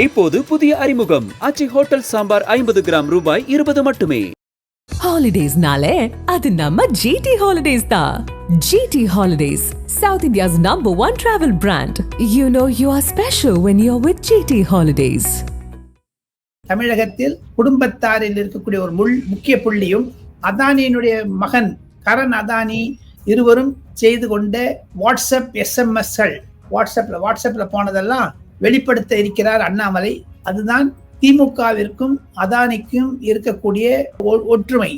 இப்போது புதிய அறிமுகம் ஆச்சி ஹோட்டல் சாம்பார் 50 கிராம் ரூபாய் 20 மட்டுமே. ஹாலிடேஸ்னாலே அது நம்ம ஜிடி ஹாலிடேஸ் தான். GT holidays, South India's #1 travel brand. You know you are special when you're with GT Holidays. தமிழகத்தில் குடும்பத்தாரில் இருக்கக்கூடிய ஒரு முக்கிய புள்ளியும் அதானியினுடைய மகன் கரண் அதானி இருவரும் செய்து கொண்ட வாட்ஸ்அப் எஸ்எம்எஸ்கள், வாட்ஸ்அப்ல போனதெல்லாம் வெளிப்படுத்த இருக்கிறார் அண்ணாமலை. அதுதான் திமுகவிற்கும் அதானிக்கும் இருக்கக்கூடிய ஒற்றுமை.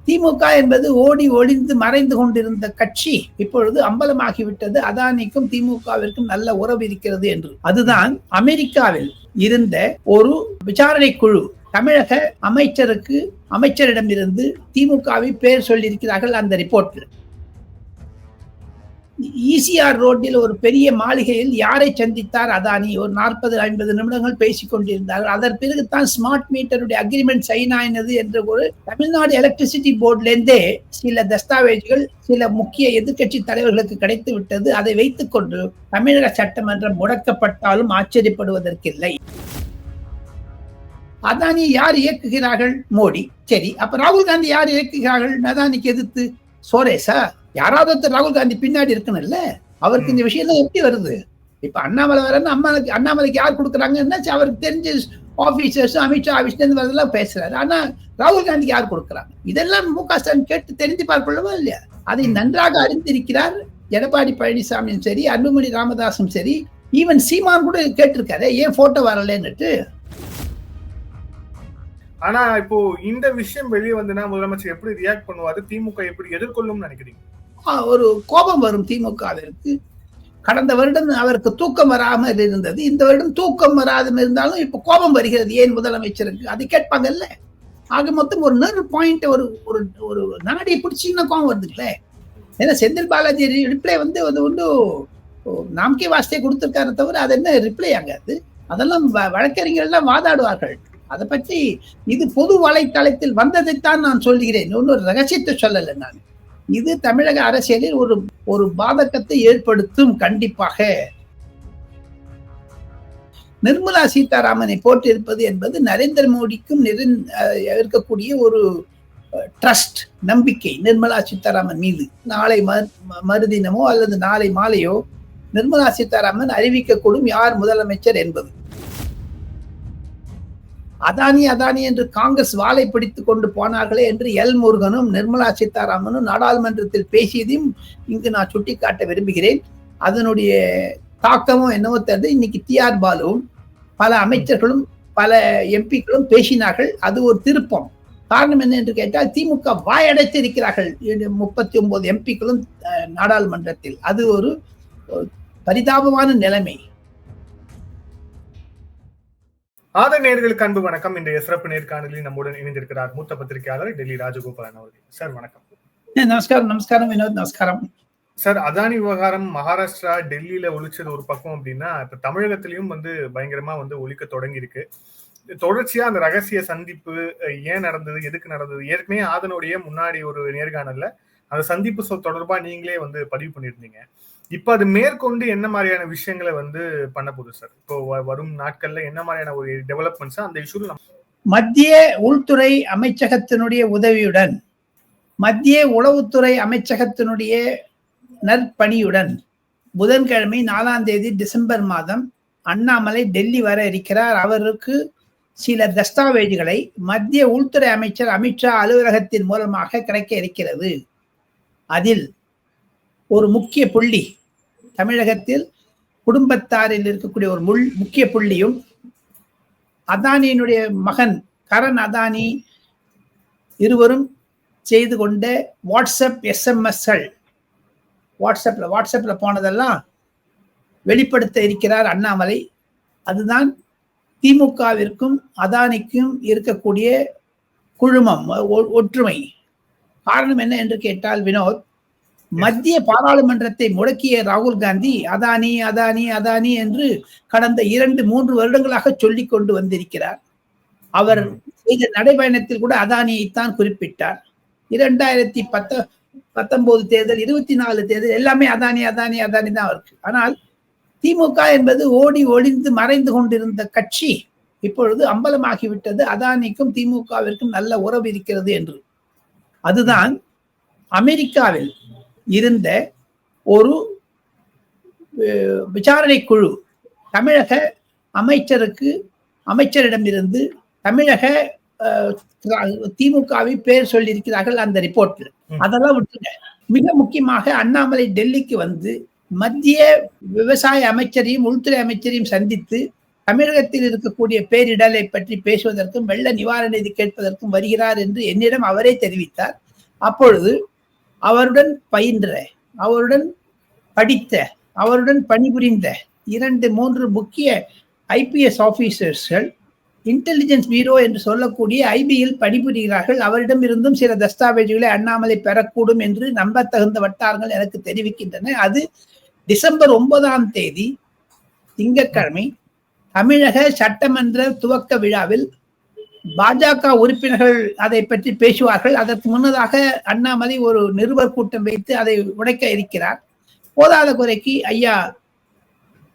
திமுக என்பது ஓடி ஒளிந்து மறைந்து கொண்டிருந்த கட்சி இப்பொழுது அம்பலமாகிவிட்டது. அதானிக்கும் திமுகவிற்கும் நல்ல உறவு இருக்கிறது என்று. அதுதான் அமெரிக்காவில் இருந்த ஒரு விசாரணை குழு தமிழக அமைச்சரிடமிருந்து திமுகவை பேர் சொல்லியிருக்கிறார்கள். அந்த ரிப்போர்ட்டில் ஈசிஆர் ரோட்டில் ஒரு பெரிய மாளிகையில் யாரை சந்தித்தார் அதானி? ஒரு 40-50 நிமிடங்கள் பேசிக் கொண்டிருந்தார்கள். அதன் பிறகுதான் ஸ்மார்ட் மீட்டருடைய அக்ரிமெண்ட் சைன் ஆயினது என்ற ஒரு தமிழ்நாடு எலக்ட்ரிசிட்டி போர்டிலிருந்தே சில தஸ்தாவேஜுகள் சில முக்கிய எதிர்கட்சி தலைவர்களுக்கு கிடைத்து விட்டது. அதை வைத்துக் கொண்டு தமிழக சட்டமன்றம் முடக்கப்பட்டாலும் ஆச்சரியப்படுவதற்கில்லை. அதானி யார் இயக்குகிறார்கள்? மோடி. சரி, அப்ப ராகுல் காந்தி யார் இயக்குகிறார்கள் அதானிக்கு எதிர்த்து? சோரேசா? யாராவது ராகுல் காந்தி பின்னாடி இருக்கணும்ல. அவருக்கு இந்த விஷயம் எப்படி வருது? இப்ப அண்ணாமலை வரன்னு அண்ணாமலைக்கு யார் கொடுக்குறாங்கன்னா அவருக்கு தெரிஞ்ச ஆபீசர்ஸ், அமித்ஷா ஆபீஸ்ல இருந்து வரதெல்லாம் பேசுறாரு. ஆனா ராகுல் காந்திக்கு யார் கொடுக்குறாங்க? இதெல்லாம் முக ஸ்டாலின் கேட்டு தெரிந்து பார்க்கொள்ளவா இல்லையா? அதை நன்றாக அறிந்திருக்கிறார் எடப்பாடி பழனிசாமியும் சரி, அன்புமணி ராமதாசும் சரி, ஈவன் சீமான் கூட கேட்டிருக்காரு ஏன் போட்டோ வரலன்னுட்டு. ஆனா இப்போ இந்த விஷயம் வெளியே வந்துன்னா முதலமைச்சர் எப்படி ரியாக்ட் பண்ணுவாரு? திமுக எப்படி எதிர்கொள்ளும் நினைக்கிறீங்க? ஒரு கோபம் வரும் திமுகவிற்கு. கடந்த வருடம் அவருக்கு தூக்கம் வராமல் இருந்தது. இந்த வருடம் தூக்கம் வராமல் இருந்தாலும் இப்ப கோபம் வருகிறது. ஏன் முதலமைச்சருக்கு? அதை கேட்பாங்கல்ல. ஆக மொத்தம் ஒரு நர்வ் பாயிண்ட், ஒரு நாடியை பிடிச்சிங்கன்னா கோபம் வருதுங்களே. ஏன்னா செந்தில் பாலாஜி ரிப்ளை அது ஒன்று நாம்கே வாஸ்தே கொடுத்திருக்காரு தவிர அது என்ன ரிப்ளை ஆகாது. அதெல்லாம் வழக்கறிஞர்கள் வாதாடுவார்கள். அதை பற்றி இது பொது வலைத்தளத்தில் வந்ததைத்தான் நான் சொல்கிறேன். இன்னொரு ரகசியத்தை சொல்லலை நான். இது தமிழக அரசியலில் ஒரு பாதகத்தை ஏற்படுத்தும். கண்டிப்பாக நிர்மலா சீதாராமனை போட்டிருப்பது என்பது நரேந்திர மோடிக்கும் இருக்கக்கூடிய ஒரு ட்ரஸ்ட், நம்பிக்கை நிர்மலா சீதாராமன் மீது. நாளை மறுதினமோ அல்லது நாளை மாலையோ நிர்மலா சீதாராமன் அறிவிக்கக்கூடும் யார் முதலமைச்சர் என்பது. அதானி என்று காங்கிரஸ் வாளை பிடித்துக் கொண்டு போனார்களே என்று எல் முருகனும் நிர்மலா சீதாராமனும் நாடாளுமன்றத்தில் பேசியதையும் இங்கு நான் சுட்டிக்காட்ட விரும்புகிறேன். அதனுடைய தாக்கமும் என்னவோ தெரிந்து இன்னைக்கு டிஆர் பாலுவும் பல அமைச்சர்களும் பல எம்பிக்களும் பேசினார்கள். அது ஒரு திருப்பம். காரணம் என்ன என்று கேட்டால் திமுக வாயடைத்து இருக்கிறார்கள் 39 எம்பிக்களும் நாடாளுமன்றத்தில். அது ஒரு பரிதாபமான நிலைமை. நேயர்களுக்கு அன்பு வணக்கம். இன்றைய சிறப்பு நேர்காணலில் நம்முடன் இணைந்திருக்கிறார் மூத்த பத்திரிகையாளர் டெல்லி ராஜகோபாலன் அவர்கள். சார் வணக்கம். நமஸ்காரம் வினோத். நமஸ்காரம் சார். அதானி விவகாரம் மகாராஷ்டிரா டெல்லியில ஒழிச்சது ஒரு பக்கம் அப்படின்னா, இப்ப தமிழகத்திலையும் பயங்கரமா ஒழிக்க தொடங்கி இருக்கு. தொடர்ச்சியா அந்த ரகசிய சந்திப்பு ஏன் நடந்தது, எதுக்கு நடந்தது, ஏற்கனவே அதனுடைய முன்னாடி ஒரு நேர்காணல்ல அந்த சந்திப்பு தொடர்பா நீங்களே பதிவு பண்ணியிருந்தீங்க. இப்ப அது மேற்கொண்டு என்ன மாதிரியான விஷயங்களை பண்ண போகுது சார்? இப்போ வரும் நாட்கள்ல என்ன மாதிரியான ஒரு டெவலப்மெண்ட்ஸ் அந்த இஷ்யூல? மத்திய உள்துறை அமைச்சகத்தினுடைய உதவியுடன், மத்திய உளவுத்துறை அமைச்சகத்தினுடைய நற்பணியுடன் புதன்கிழமை 4ஆம் தேதி டிசம்பர் மாதம் அண்ணாமலை டெல்லி வர இருக்கிறார். அவருக்கு சில தஸ்தாவேஜுகளை மத்திய உள்துறை அமைச்சர் அமித்ஷா அலுவலகத்தின் மூலமாக கிடைக்க இருக்கிறது. அதில் ஒரு முக்கிய புள்ளி, தமிழகத்தில் குடும்பத்தாரில் இருக்கக்கூடிய ஒரு முக்கிய புள்ளியும் அதானியினுடைய மகன் கரண் அதானி இருவரும் செய்து கொண்ட வாட்ஸ்அப் எஸ்எம்எஸ்கள், வாட்ஸ்அப்ல போனதெல்லாம் வெளிப்படுத்த இருக்கிறார் அண்ணாமலை. அதுதான் திமுகவிற்கும் அதானிக்கும் இருக்கக்கூடிய குழுமம், ஒற்றுமை. காரணம் என்ன என்று கேட்டால் வினோத், மத்திய பாராளுமன்றத்தை முடக்கிய ராகுல் காந்தி அதானி அதானி அதானி என்று கடந்த 2-3 வருடங்களாக சொல்லிக் கொண்டு வந்திருக்கிறார். அவர் செய்த நடைபயணத்தில் கூட அதானியைத்தான் குறிப்பிட்டார். 2019 தேர்தல், 24 தேர்தல் எல்லாமே அதானி அதானி அதானி தான் இருக்கு. ஆனால் திமுக என்பது ஓடி ஒளிந்து மறைந்து கொண்டிருந்த கட்சி இப்பொழுது அம்பலமாகிவிட்டது. அதானிக்கும் திமுகவிற்கும் நல்ல உறவு இருக்கிறது என்று. அதுதான் அமெரிக்காவில் இருந்த ஒரு விசாரணை குழு தமிழக அமைச்சரிடமிருந்து தமிழக திமுகவை பேர் சொல்லியிருக்கிறார்கள் அந்த ரிப்போர்ட்ல. அதெல்லாம் விட்டுங்க. மிக முக்கியமாக அண்ணாமலை டெல்லிக்கு வந்து மத்திய விவசாய அமைச்சரையும் உள்துறை அமைச்சரையும் சந்தித்து தமிழகத்தில் இருக்கக்கூடிய பேரிடரை பற்றி பேசுவதற்கும் வெள்ள நிவாரண நிதி கேட்பதற்கும் வருகிறார் என்று என்னிடம் அவரே தெரிவித்தார். அப்பொழுது அவருடன் பயின்ற, அவருடன் படித்த, அவருடன் பணிபுரிந்த 2-3 முக்கிய IPS ஆபீசர்ஸ்கள் இன்டெலிஜென்ஸ் பியூரோ என்று சொல்லக்கூடிய IBயில் பணிபுரிகிறார்கள். அவரிடம் இருந்தும் சில தஸ்தாவேஜுகளை அண்ணாமலை பெறக்கூடும் என்று நம்பத்தகுந்த வட்டாரங்கள் எனக்கு தெரிவிக்கின்றன. அது டிசம்பர் 9ஆம் தேதி திங்கட்கிழமை தமிழக சட்டமன்ற துவக்க விழாவில் பாஜக உறுப்பினர்கள் அதை பற்றி பேசுவார்கள். அதற்கு முன்னதாக அண்ணாமலை ஒரு நிருபர் கூட்டம் வைத்து அதை உடைக்க இருக்கிறார். போதாத குறைக்கு ஐயா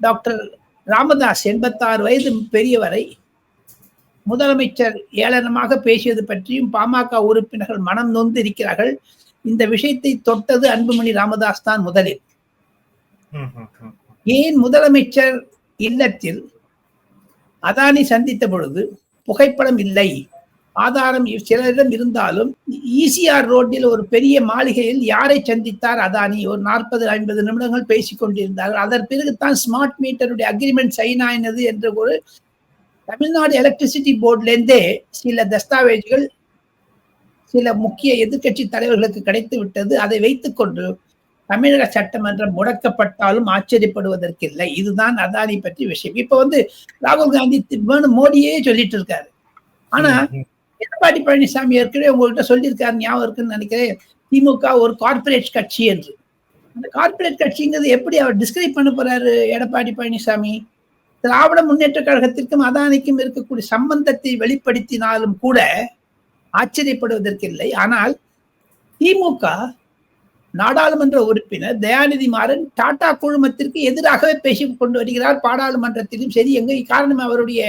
டாக்டர் ராமதாஸ் 86 வயது பெரியவரை முதலமைச்சர் ஏளனமாக பேசியது பற்றியும் பாமக உறுப்பினர்கள் மனம் நொந்து இருக்கிறார்கள். இந்த விஷயத்தை தொட்டது அன்புமணி ராமதாஸ் தான் முதலில். ஏன் முதலமைச்சர் இல்லத்தில் அதானி சந்தித்த பொழுது புகைப்படம் இல்லை, ஆதாரம் சிலரிடம் இருந்தாலும் ECR ரோட்டில் ஒரு பெரிய மாளிகையில் யாரை சந்தித்தார் அதானி? ஒரு 40-50 நிமிடங்கள் பேசிக் கொண்டிருந்தார்கள். அதன் பிறகுதான் ஸ்மார்ட் மீட்டருடைய அக்ரிமெண்ட் சைன் ஆயினது என்ற ஒரு தமிழ்நாடு எலக்ட்ரிசிட்டி போர்டிலிருந்தே சில தஸ்தாவேஜுகள் சில முக்கிய எதிர்கட்சி தலைவர்களுக்கு கிடைத்து விட்டது. அதை வைத்துக் கொண்டு தமிழக சட்டமன்றம் முடக்கப்பட்டாலும் ஆச்சரியப்படுவதற்கில்லை. இதுதான் அதானி பற்றி விஷயம். இப்ப வந்து ராகுல் காந்தி மோடியே சொல்லிட்டு இருக்காரு. ஆனா எடப்பாடி பழனிசாமி ஏற்கனவே உங்ககிட்ட சொல்லியிருக்காரு, ஞாபகம் இருக்குன்னு நினைக்கிறேன், திமுக ஒரு கார்பரேட் கட்சி என்று. அந்த கார்பரேட் கட்சிங்கிறது எப்படி அவர் டிஸ்கிரைப் பண்ண போறாரு எடப்பாடி பழனிசாமி? திராவிட முன்னேற்ற கழகத்திற்கும் அதானிக்கும் இருக்கக்கூடிய சம்பந்தத்தை வெளிப்படுத்தினாலும் கூட ஆச்சரியப்படுவதற்கில்லை. ஆனால் திமுக நாடாளுமன்ற உறுப்பினர் தயாநிதி மாறன் டாடா குழுமத்திற்கு எதிராகவே பேசிக் கொண்டு வருகிறார். பாராளுமன்றத்திலும் சரி, எங்க காரணம் அவருடைய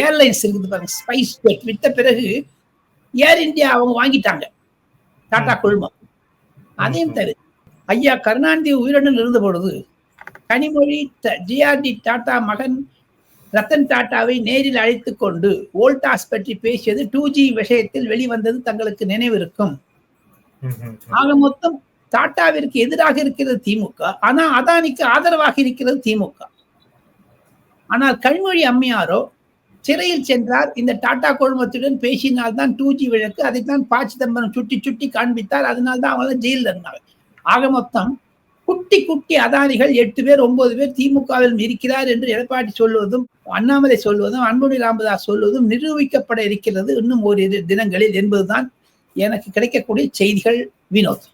ஏர்லைன்ஸ் இருக்குது பாருங்க, ஸ்பைஸ் ஜெட் விட்ட பிறகு ஏர் இந்தியா அவங்க வாங்கிட்டாங்க டாடா குழுமம். அதையும் தவிர ஐயா கருணாநிதி உயிருடன் இருந்த பொழுது கனிமொழி GRD டாடா மகன் ரத்தன் டாட்டாவை நேரில் அழைத்து கொண்டு வோல்டாஸ் பற்றி பேசியது 2G விஷயத்தில் வெளிவந்தது தங்களுக்கு நினைவிருக்கும். ஆக மொத்தம் டாட்டாவிற்கு எதிராக இருக்கிறது திமுக, ஆனா அதானிக்கு ஆதரவாக இருக்கிறது திமுக. ஆனால் கனிமொழி அம்மையாரோ சிறையில் சென்றார். இந்த டாடா குழுமத்துடன் பேசினால்தான் 2G வழக்கு, அதைத்தான் ப. சிதம்பரம் சுட்டி சுட்டி காண்பித்தார். அதனால்தான் அவங்க ஜெயிலில் இருந்தாங்க. ஆக மொத்தம் குட்டி குட்டி அதானிகள் 8 பேர் 9 பேர் திமுகவில் இருக்கிறார் என்று எடப்பாடி சொல்வதும் அண்ணாமலை சொல்வதும் அன்புமணி ராமதாஸ் சொல்வதும் நிரூபிக்கப்பட இருக்கிறது இன்னும் ஓரிரு தினங்களில் என்பதுதான் எனக்கு கிடைக்கக்கூடிய செய்திகள். வினோத்,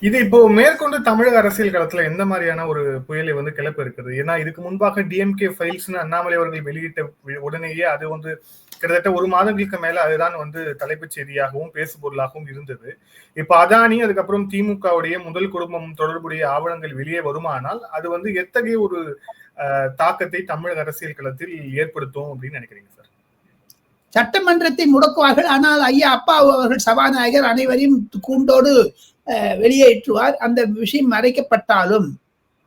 இது இப்போ மேற்கொண்டு தமிழக அரசியல் களத்துல எந்த மாதிரியான ஒரு புயலை வந்து கிளப்ப இருக்குது? ஏன்னா இதுக்கு முன்பாக DMK ஃபைல்ஸ்னு அண்ணாமலை அவர்கள் வெளியிட்ட உடனேயே அது வந்து கிட்டத்தட்ட 1 மாதங்களுக்கு மேல அதுதான் வந்து தலைப்புச் செய்தியாகவும் பேசு பொருளாகவும் இருந்தது. இப்ப அதானி அதுக்கப்புறம் திமுகவுடைய முதல் குடும்பம் தொடர்புடைய ஆவணங்கள் வெளியே வருமானால் அது வந்து எத்தகைய ஒரு தாக்கத்தை தமிழக அரசியல் களத்தில் ஏற்படுத்தும் அப்படின்னு நினைக்கிறீங்க சார்? சட்டமன்றத்தை முடக்குவார்கள். ஆனால் ஐயா அப்பாவு அவர்கள் சபாநாயகர் அனைவரையும் கூண்டோடு வெளியேற்றுவார். அந்த விஷயம் மறைக்கப்பட்டாலும்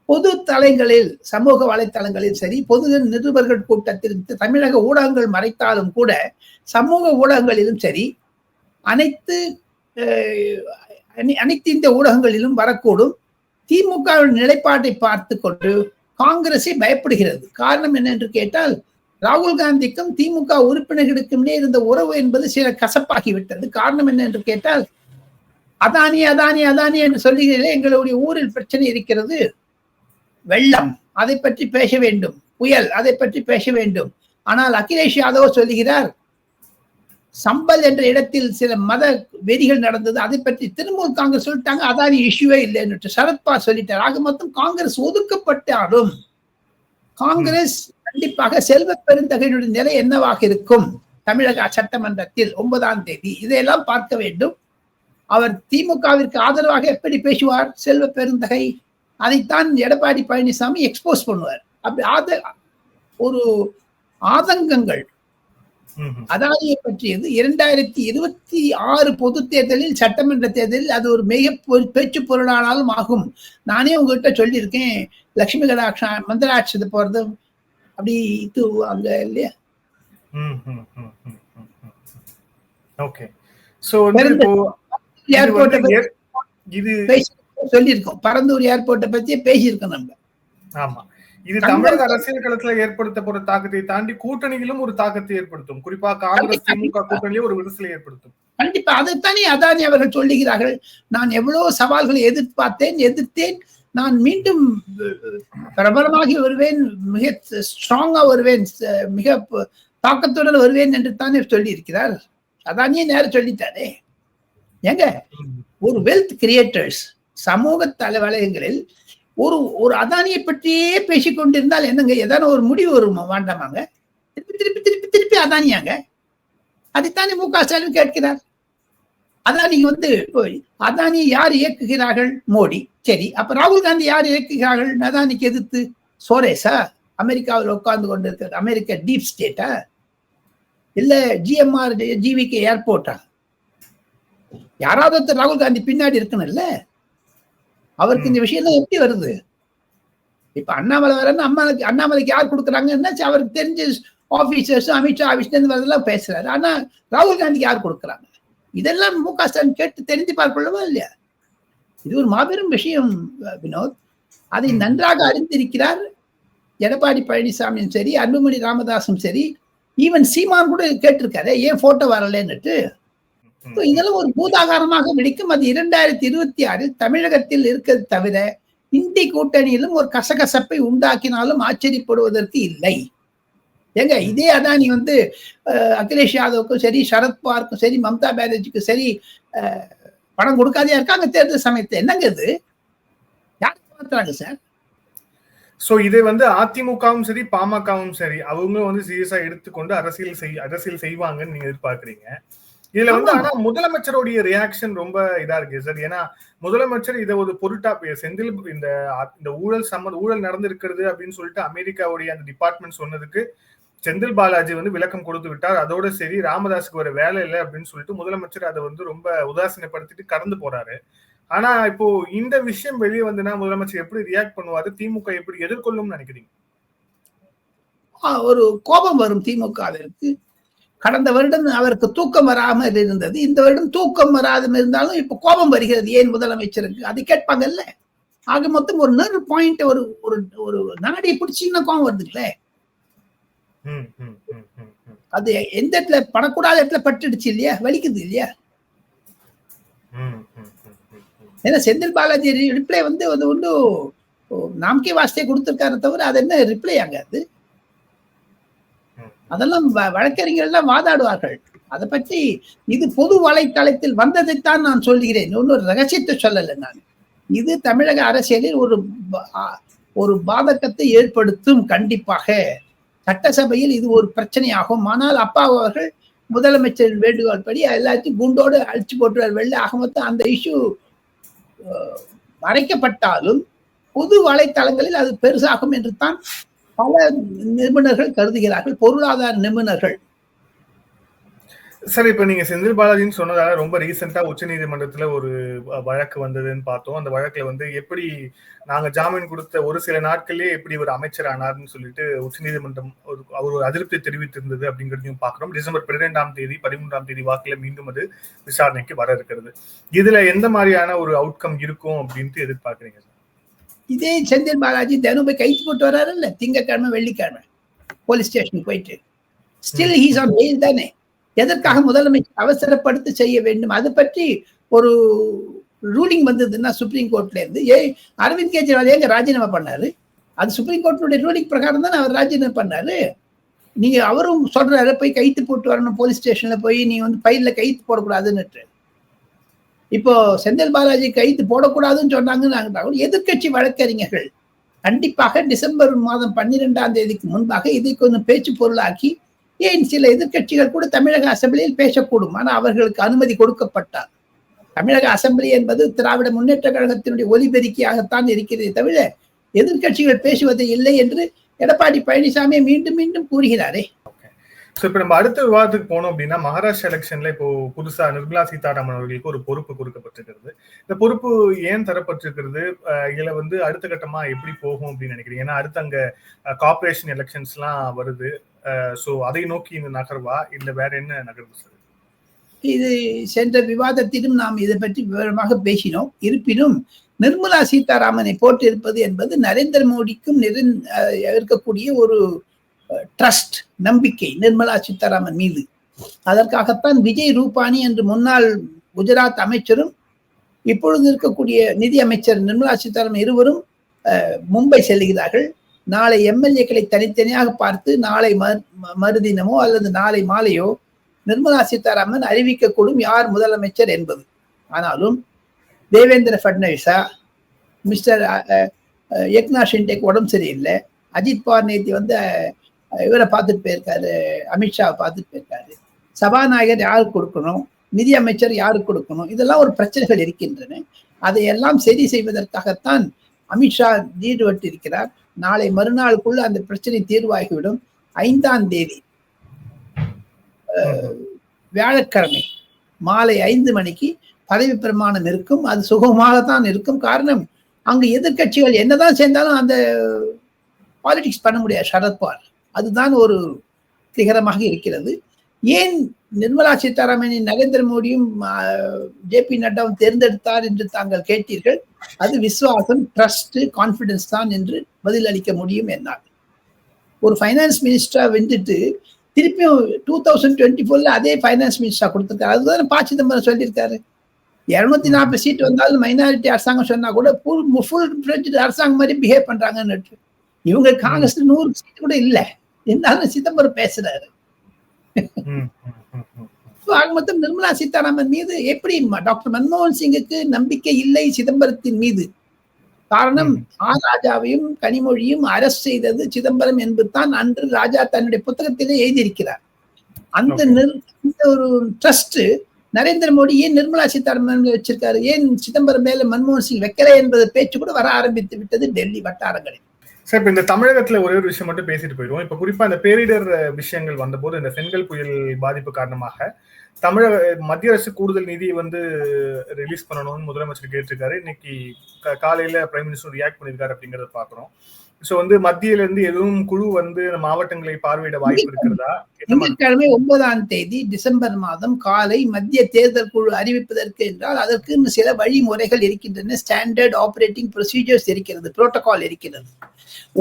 பொது தளங்களில் சமூக வலைத்தளங்களில் சரி, பொது நிருபர்கள் கூட்டத்தில் தமிழக ஊடகங்கள் மறைத்தாலும் கூட சமூக ஊடகங்களிலும் சரி, அனைத்து இந்த ஊடகங்களிலும் வரக்கூடும். திமுக நிலைப்பாட்டை பார்த்து கொண்டு காங்கிரஸை பயப்படுகிறது. காரணம் என்ன என்று கேட்டால், ராகுல் காந்திக்கும் திமுக உறுப்பினர்களுக்கும் இருந்த உறவு என்பது சில கசப்பாகிவிட்டது. காரணம் என்ன என்று கேட்டால், அதானி அதானி அதானி என்று சொல்லுகிறீர்களே, எங்களுடைய ஊரில் பிரச்சனை இருக்கிறது, வெள்ளம் அதை பற்றி பேச வேண்டும், புயல் அதை பற்றி பேச வேண்டும். ஆனால் அகிலேஷ் யாதவ் சொல்லுகிறார், சம்பல் என்ற இடத்தில் சில மத வெறிகள் நடந்தது, அதை பற்றி திரும்பவும் காங்கிரஸ் சொல்லிட்டாங்க, அதானி இஷ்யூவே இல்லை என்று சரத்பவார் சொல்லிட்டார். ஆக மொத்தம் காங்கிரஸ் ஒதுக்கப்பட்டாலும் காங்கிரஸ் கண்டிப்பாக செல்வ பெருந்தகையினுடைய நிலை என்னவாக இருக்கும் தமிழக சட்டமன்றத்தில் 9ஆம் தேதி, இதையெல்லாம் பார்க்க வேண்டும். அவர் திமுகவிற்கு ஆதரவாக எப்படி பேசுவார் செல்வ பெருந்தகை, அதைத்தான் எடப்பாடி பழனிசாமி எக்ஸ்போஸ் பண்ணுவார். அப்படி ஒரு ஆதங்கங்கள் அதானியை பற்றியது 2026 பொது தேர்தலில், சட்டமன்ற தேர்தலில் அது ஒரு மிக பேச்சு பொருளானாலும் ஆகும். நானே உங்ககிட்ட சொல்லியிருக்கேன், லட்சுமி கடாட்சா மந்திராட்சத்தை போறது அப்படி இது அங்க இல்லையா. ஓகே, சோ ஏர்போர்ட் சொல்லியிருக்கோம், பரந்தூர் ஏர்போர்ட்டை பத்தி பேசியிருக்கோம் நம்ம. ஆமா, இது தமிழக அரசியல் களத்துல ஏற்படுத்த போற தாக்கத்தை தாண்டி கூட்டணிகளும் ஒரு தாக்கத்தை ஏற்படுத்தும். குறிப்பா காங்கிரஸ் திமுக கூட்டணியிலே ஒரு விரிசலை ஏற்படுத்தும். கண்டிப்பா, அதைத்தானே அதானி அவர்கள் சொல்லுகிறார்கள். நான் எவ்வளவு சவால்களை எதிர்த்தேன், நான் மீண்டும் பிரபலமாகி வருவேன், மிக ஸ்ட்ராங்கா வருவேன், மிக தாக்கத்துடன் வருவேன் என்று தானே சொல்லி இருக்கிறார். அதானியே நேரம் சொல்லித்தானே. ஏங்க, ஒரு வெல்த் கிரியேட்டர்ஸ் சமூக தலைவலயங்களில் ஒரு அதானியை பற்றியே பேசிக்கொண்டிருந்தால் என்னங்க, ஏதான ஒரு முடிவு வருமா? வேண்டாமாங்க, திருப்பி திருப்பி திருப்பி திருப்பி அதானியாங்க. அதைத்தானே மு.க. ஸ்டாலின் கேட்கிறார். அதானியை யார் இயக்குகிறார்கள்? மோடி. சரி, அப்ப ராகுல் காந்தி யார் இயக்குகிறார்கள் அதானிக்கு எதிர்த்து? சோரேஸா? அமெரிக்காவில் உட்கார்ந்து கொண்டு இருக்கிற அமெரிக்க டீப் ஸ்டேட்டா? இல்ல ஜிஎம்ஆர் ஜிவிகே ஏர்போர்ட்டா? யாராவது ராகுல் காந்தி பின்னாடி இருக்கணும் இல்ல? அவருக்கு இந்த விஷயம் எப்படி வருது? இப்ப அண்ணாமலை வரன்னு அண்ணாமலைக்கு யார் கொடுக்குறாங்கன்னா அவருக்கு தெரிஞ்ச ஆபீசர்ஸ், அமித்ஷா ஆபீஸ்ல இருந்து வரதெல்லாம் பேசுறாரு. ஆனா ராகுல் காந்திக்கு யார் கொடுக்குறாங்க? இதெல்லாம் மு.க. ஸ்டாலின் கேட்டு தெரிந்து பார்க்கொள்ளவா இல்லையா? இது ஒரு மாபெரும் விஷயம் வினோத். அதை நன்றாக அறிந்திருக்கிறார் எடப்பாடி பழனிசாமியும் சரி, அன்புமணி ராமதாசும் சரி, ஈவன் சீமான் கூட கேட்டிருக்காரு, ஏன் போட்டோ வரலன்னுட்டு. இதெல்லாம் ஒரு பூதாகாரமாக வெடிக்கும். அது 2026 தமிழகத்தில் இருக்கிறது தவிர இந்தி கூட்டணியிலும் ஒரு கசகசப்பை உண்டாக்கினாலும் ஆச்சரியப்படுவதற்கு இல்லை. ஏங்க, இதே அதானி அகிலேஷ் யாதவுக்கும் சரி, சரத்பவாருக்கும் சரி, மம்தா பானர்ஜிக்கும் சரி பணம் கொடுக்காதே இருக்காங்க தேர்தல் சமயத்தை. என்னங்க இது? யார் பார்த்துறாங்க சார்? சோ இதை அதிமுகவும் சரி, பாமகவும் சரி, அவங்க சீரியஸா எடுத்துக்கொண்டு அரசியல் செய்வாங்கன்னு நீங்க எதிர்பார்க்கறீங்க. இதுல ஆனா முதலமைச்சருடைய ரியாக்ஷன் ரொம்ப இதா இருக்கு சார். ஏன்னா முதலமைச்சர் இதை ஒரு பொருட்டா செந்தில் இந்த ஊழல் நடந்திருக்கிறது அப்படின்னு சொல்லிட்டு அமெரிக்காவுடைய அந்த டிபார்ட்மெண்ட் சொன்னதுக்கு செந்தில் பாலாஜி விளக்கம் கொடுத்து விட்டார். அதோட சரி, ராமதாஸுக்கு ஒரு வேலை இல்லை அப்படின்னு சொல்லிட்டு முதலமைச்சர் அதை ரொம்ப உதாசீனப்படுத்திட்டு கடந்து போறாரு. ஆனா இப்போ இந்த விஷயம் வெளியே முதலமைச்சர் எப்படி ரியாக்ட் பண்ணுவாரு? திமுக எப்படி எதிர்கொள்ளும் நினைக்கிறீங்க? ஒரு கோபம் வரும் திமுகவிற்கு. கடந்த வருடம் அவருக்கு தூக்கம் வராமல் இருந்தது, இந்த வருடம் தூக்கம் வராமல் இருந்தாலும் இப்ப கோபம் வருகிறது. ஏன் முதலமைச்சருக்கு? அது கேட்பாங்கல்ல. ஆக மொத்தம் ஒரு நர்வ் பாயிண்ட், ஒரு நாடியை பிடிச்சிங்கன்னா கோபம் வருதுங்களே. அது எந்த இடத்துல படக்கூடாத இடத்துல பட்டுடுச்சு இல்லையா, வலிக்குது இல்லையா? ஏன்னா செந்தில் பாலாஜி ரிப்ளை நாம்கே வாஸ்தே கொடுத்திருக்காரு தவிர அது என்ன ரிப்ளை ஆங்க? அதெல்லாம் வழக்கறிஞர்கள் வாதாடுவார்கள். அதை பற்றி இது பொது வலைத்தளத்தில் வந்ததைத்தான் நான் சொல்கிறேன், இன்னொரு ரகசியத்தை சொல்லலை நான். இது தமிழக அரசியலில் ஒரு பாதகத்தை ஏற்படுத்தும். கண்டிப்பாக சட்டசபையில் இது ஒரு பிரச்சனையாகும். ஆனால் அப்பா அவர்கள் முதலமைச்சரின் வேண்டுகோள் படி எல்லாத்தையும் குண்டோடு அழிச்சு போட்டுவார் வெளில. ஆக மொத்தம் அந்த இஷ்யூ மறைக்கப்பட்டாலும் பொது வலைத்தளங்களில் அது பெருசாகும் என்று தான் பல நிபுணர்கள் கருதுகிறார்கள், பொருளாதார நிபுணர்கள். சார், இப்ப நீங்க செந்தில் பாலாஜின்னு சொன்னதால ரொம்ப ரீசெண்டா உச்ச நீதிமன்றத்துல ஒரு வழக்கு வந்ததுன்னு பார்த்தோம். அந்த வழக்குல எப்படி நாங்க ஜாமீன் கொடுத்த ஒரு சில நாட்களே எப்படி ஒரு அமைச்சர் ஆனார்னு சொல்லிட்டு உச்ச நீதிமன்றம் அவர் ஒரு அதிருப்தி தெரிவித்திருந்தது அப்படிங்கிறதையும் பாக்குறோம். டிசம்பர் 12ஆம் தேதி 13ஆம் தேதி வாக்குல மீண்டும் அது விசாரணைக்கு வர இருக்கிறது. இதுல எந்த மாதிரியான ஒரு அவுட்கம் இருக்கும் அப்படின்ட்டு எதிர்பார்க்கறீங்க? இதே செந்தில் பாலாஜி தினம் போய் கைது போட்டு வர்றாரு இல்ல, திங்கக்கிழமை வெள்ளிக்கிழமை போலீஸ் ஸ்டேஷனுக்கு போயிட்டு. ஸ்டில் ஹீஸ் ஆன் பெயில் தானே. எதற்காக முதலமைச்சர் அவசரப்படுத்தி செய்ய வேண்டும்? அது பற்றி ஒரு ரூலிங் வந்ததுன்னா சுப்ரீம் கோர்ட்ல இருந்து, அரவிந்த் கெஜ்ரிவால் எங்க ராஜினாமா பண்ணாரு? அது சுப்ரீம் கோர்ட்டுடைய ரூலிங் பிரகாரம் தான் அவர் ராஜினாமா பண்ணாரு. நீங்க அவரும் சொல்றாரு போய் கைத்து போட்டு வரணும் போலீஸ் ஸ்டேஷன்ல போய், நீ பையில கைத்து போடக்கூடாதுன்னு. இப்போ செந்தில் பாலாஜி கைது போடக்கூடாதுன்னு சொன்னாங்க. எதிர்கட்சி வழக்கறிஞர்கள் கண்டிப்பாக டிசம்பர் மாதம் 12ஆம் தேதிக்கு முன்பாக இதை கொஞ்சம் பேச்சு பொருளாக்கி, ஏன் சில எதிர்கட்சிகள் கூட தமிழக அசெம்பிளியில் பேசக்கூடும். ஆனால் அவர்களுக்கு அனுமதி கொடுக்கப்பட்டார். தமிழக அசெம்பிளி என்பது திராவிட முன்னேற்ற கழகத்தினுடைய ஒலிபெருக்கியாகத்தான் இருக்கிறதே தவிர எதிர்கட்சிகள் பேசுவது இல்லை என்று எடப்பாடி பழனிசாமி மீண்டும் மீண்டும் கூறுகிறாரே. இப்ப நம்ம அடுத்த விவாதத்துக்கு போனோம் அப்படின்னா, மகாராஷ்டிரா எலெக்ஷன்ல இப்போ புதுசா நிர்மலா சீதாராமன் அவர்களுக்கு ஒரு பொறுப்பு கொடுக்கப்பட்டிருக்கிறது. இந்த பொறுப்பு ஏன் தரப்பட்டிருக்கிறது, இதுல அடுத்த கட்டமா எப்படி போகும் அப்படின்னு நினைக்கிறீங்க? ஏன்னா அடுத்து அங்க கார்பரேஷன் எலெக்ஷன்ஸ் எல்லாம் வருது. சோ அதை நோக்கி இந்த நகர்வா இல்ல வேற என்ன நகர்வு சார்? இது சென்ற விவாதத்திலும் நாம் இதை பற்றி விவரமாக பேசினோம். இருப்பினும் நிர்மலா சீதாராமனை போட்டிருப்பது என்பது நரேந்திர மோடிக்கும் இருக்கக்கூடிய ஒரு ட்ரஸ்ட், நம்பிக்கை நிர்மலா சீதாராமன் மீது. அதற்காகத்தான் விஜய் ரூபானி என்று முன்னாள் குஜராத் அமைச்சரும் இப்பொழுது இருக்கக்கூடிய நிதி அமைச்சர் நிர்மலா சீதாராமன் இருவரும் மும்பை செல்கிறார்கள். நாளை எம்எல்ஏக்களை தனித்தனியாக பார்த்து நாளை மறுதினமோ அல்லது நாளை மாலையோ நிர்மலா சீதாராமன் அறிவிக்கக்கூடும் யார் முதலமைச்சர் என்பது. ஆனாலும் தேவேந்திர பட்னவிஸா, மிஸ்டர் ஏக்நாத் ஷிண்டேக்கு உடம்பு சரியில்லை, அஜித் பவார் நேத்தி இவரை பார்த்துட்டு போயிருக்காரு, அமித்ஷாவை பார்த்துட்டு போயிருக்காரு, சபாநாயகர் யாருக்கு கொடுக்கணும், நிதி அமைச்சர் யாருக்கு கொடுக்கணும், இதெல்லாம் ஒரு பிரச்சனைகள் இருக்கின்றன. அதையெல்லாம் சரி செய்வதற்காகத்தான் அமித்ஷா ஈடுபட்டு இருக்கிறார். நாளை மறுநாளுக்குள்ள அந்த பிரச்சனை தீர்வாகிவிடும். 5ஆம் தேதி வியாழக்கிழமை மாலை 5 மணிக்கு பதவி பிரமாணம் இருக்கும். அது சுகமாகத்தான் இருக்கும். காரணம், அங்கு எதிர்கட்சிகள் என்னதான் சேர்ந்தாலும் அந்த பாலிடிக்ஸ் பண்ண முடியாது சரத்பவார். அதுதான் ஒரு சிகரமாக இருக்கிறது. ஏன் நிர்மலா சீதாராமனை நரேந்திர மோடியும் ஜேபி நட்டாவும் தேர்ந்தெடுத்தார் என்று தாங்கள் கேட்டீர்கள். அது விசுவாசம், ட்ரஸ்ட், கான்பிடன்ஸ் தான் என்று பதில் அளிக்க முடியும் என்னால். ஒரு ஃபைனான்ஸ் மினிஸ்டரா வந்துட்டு திருப்பியும் 2024 அதே ஃபைனான்ஸ் மினிஸ்டரா கொடுத்திருக்காரு. அதுதான் ப. சிதம்பரம் சொல்லியிருக்காரு. 240 சீட் வந்தாலும் மைனாரிட்டி அரசாங்கம் சொன்னா கூட ஃபுல் அரசாங்கம் மாதிரி பிஹேவ் பண்றாங்கன்னு. இவங்க காங்கிரஸ் 100 சீட் கூட இல்ல, இருந்தாலும் சிதம்பரம் பேசுறாரு. மொத்தம் நிர்மலா சீதாராமன் மீது எப்படி டாக்டர் மன்மோகன் சிங்குக்கு நம்பிக்கை இல்லை சிதம்பரத்தின் மீது. காரணம், ராஜாவையும் கனிமொழியும் அரசு செய்தது சிதம்பரம் என்பதுதான் அன்று ராஜா தன்னுடைய புத்தகத்திலே எழுதியிருக்கிறார். அந்த ஒரு ட்ரஸ்ட் நரேந்திர மோடி ஏன் நிர்மலா சீதாராமன் வச்சிருக்காரு, ஏன் சிதம்பரம் மேல மன்மோகன் சிங் வைக்கல என்பது பேச்சு கூட வர ஆரம்பித்து விட்டது டெல்லி வட்டாரங்களில். சார், இப்ப இந்த தமிழகத்துல ஒரே ஒரு விஷயம் மட்டும் பேசிட்டு போயிடுவோம். இப்ப குறிப்பா இந்த பேரிடர் விஷயங்கள் வந்தபோது, இந்த செங்கல் புயல் பாதிப்பு காரணமாக மத்திய அரசு கூடுதல் நிதி ரிலீஸ் பண்ணணும்னு முதலமைச்சர் கேட்டிருக்காரு. இன்னைக்கு காலையில பிரைம் மினிஸ்டர் ரியாக்ட் பண்ணிருக்காரு அப்படிங்கறத பாக்குறோம். சோ மத்தியில இருந்து எதுவும் குழு மாவட்டங்களை பார்வையிட வாய்ப்பு இருக்கிறதா? திங்கட்கிழமை 9ஆம் தேதி டிசம்பர் மாதம் காலை மத்திய தேர்தல் குழு அறிவிப்பதற்கு என்றால் அதற்கு சில வழிமுறைகள் இருக்கின்றன. ஸ்டாண்டர்ட் ஆபரேட்டிங் ப்ரொசீஜர்ஸ் இருக்கிறது, புரோட்டோகால் இருக்கிறது.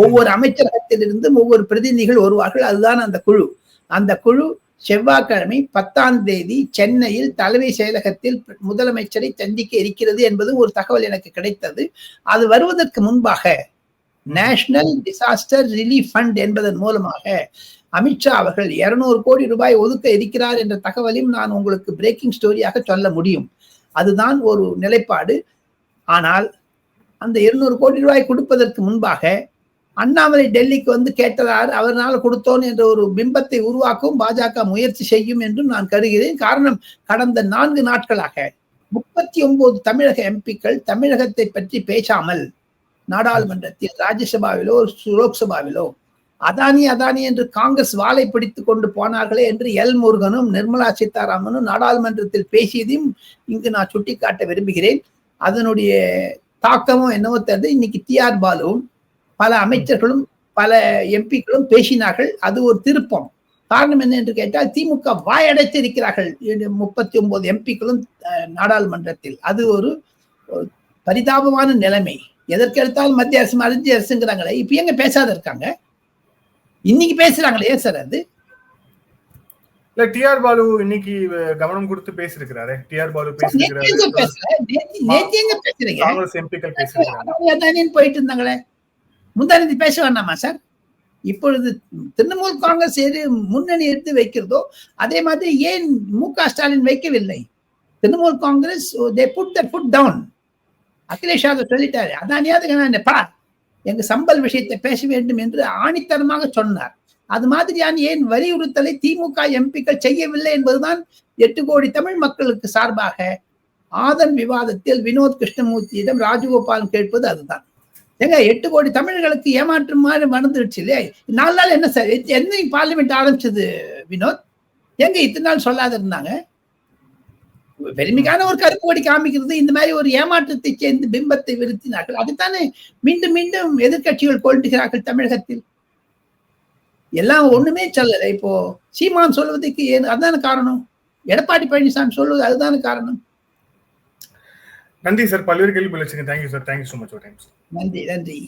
ஒவ்வொரு அமைச்சரகத்திலிருந்தும் ஒவ்வொரு பிரதிநிதிகள் வருவார்கள். அதுதான் அந்த குழு. அந்த குழு செவ்வாய்க்கிழமை 10ஆம் தேதி சென்னையில் தலைமை செயலகத்தில் முதலமைச்சரை சந்திக்க இருக்கிறது என்பது ஒரு தகவல் எனக்கு கிடைத்தது. அது வருவதற்கு முன்பாக நேஷனல் டிசாஸ்டர் ரிலீஃப் ஃபண்ட் என்பதன் மூலமாக அமித்ஷா அவர்கள் 200 கோடி ரூபாய் ஒதுக்க இருக்கிறார் என்ற தகவலையும் நான் உங்களுக்கு பிரேக்கிங் ஸ்டோரியாக சொல்ல முடியும். அதுதான் ஒரு நிலைப்பாடு. ஆனால் அந்த 200 கோடி ரூபாய் கொடுப்பதற்கு முன்பாக அண்ணாமலை டெல்லிக்கு கேட்டதார், அவரால் கொடுத்தோம் என்ற ஒரு பிம்பத்தை உருவாக்கவும் பாஜக முயற்சி செய்யும் என்றும் நான் கருதுகிறேன். காரணம், கடந்த 4 நாட்களாக 39 தமிழக எம்பிக்கள் தமிழகத்தை பற்றி பேசாமல் நாடாளுமன்றத்தில், ராஜ்யசபாவிலோ லோக்சபாவிலோ அதானி என்று காங்கிரஸ் வாளை பிடித்துக் கொண்டு போனார்களே என்று எல் முருகனும் நிர்மலா சீதாராமனும் நாடாளுமன்றத்தில் பேசியதையும் இங்கு நான் சுட்டிக்காட்ட விரும்புகிறேன். அதனுடைய தாக்கமும் என்னவோ தெரிந்து இன்னைக்கு டிஆர் பாலுவும் பல அமைச்சர்களும் பல எம்பிக்களும் பேசினார்கள். அது ஒரு திருப்பம். காரணம் என்ன என்று கேட்டால், திமுக வாயடைத்து இருக்கிறார்கள் 39 எம்பிக்களும் நாடாளுமன்றத்தில். அது ஒரு பரிதாபமான நிலைமை. எதற்கெடுத்தாலும் மத்திய அரசு மத்திய அரசுங்கிறாங்களே, இப்ப எங்க பேசாத இருக்காங்க? இன்னைக்கு பேசுறாங்களே, ஏன் சார் அது? இல்ல, டிஆர் பாலு இன்னைக்கு கவனம் கொடுத்து பேசிருக்கிறாரு. டிஆர் பாலு பேசிருக்கிறாரு. போயிட்டு இருந்தாங்களே, முந்தானி பேச வேண்டாமா சார்? இப்பொழுது திரிணாமுல் காங்கிரஸ் முன்னணி எடுத்து வைக்கிறதோ அதே மாதிரி ஏன் மு.க. ஸ்டாலின் வைக்கவில்லை? Trinamool Congress they put their foot down. Akhilesh Yadav சொல்லிட்டாரு, அதானியாவது எங்க சம்பல் விஷயத்தை பேச வேண்டும் என்று ஆணித்தரமாக சொன்னார். அது மாதிரியான ஏன் வலியுறுத்தலை திமுக எம்பிக்கள் செய்யவில்லை என்பதுதான் 8 கோடி தமிழ் மக்களுக்கு சார்பாக ஆதன் விவாதத்தில் வினோத் கிருஷ்ணமூர்த்தியிடம் ராஜகோபால் கேட்பது அதுதான். ஏங்க 8 கோடி தமிழர்களுக்கு ஏமாற்று மாதிரி மறந்துடுச்சு இல்லையா? 4 நாள் என்ன சார் என்ன பார்லிமெண்ட் ஆரம்பிச்சது வினோத்? எங்க இத்தனை நாள் சொல்லாத இருந்தாங்க? பெருமைக்கான ஒரு கருப்பு கொடி காமிக்கிறது, இந்த மாதிரி ஒரு ஏமாற்றத்தை சேர்ந்து பிம்பத்தை விருத்தினார்கள். அதுதானே மீண்டும் மீண்டும் எதிர்கட்சிகள் கொள்கிறார்கள் தமிழகத்தில். எல்லாம் ஒண்ணுமே சொல்லல. இப்போ சீமான் சொல்வதற்கு அதுதான காரணம். எடப்பாடி பழனிசாமி சொல்வது அதுதான காரணம். நன்றி சார், பல்வேறு கேள்வி வச்சுங்க. Thank you sir, thank you so much. நன்றி.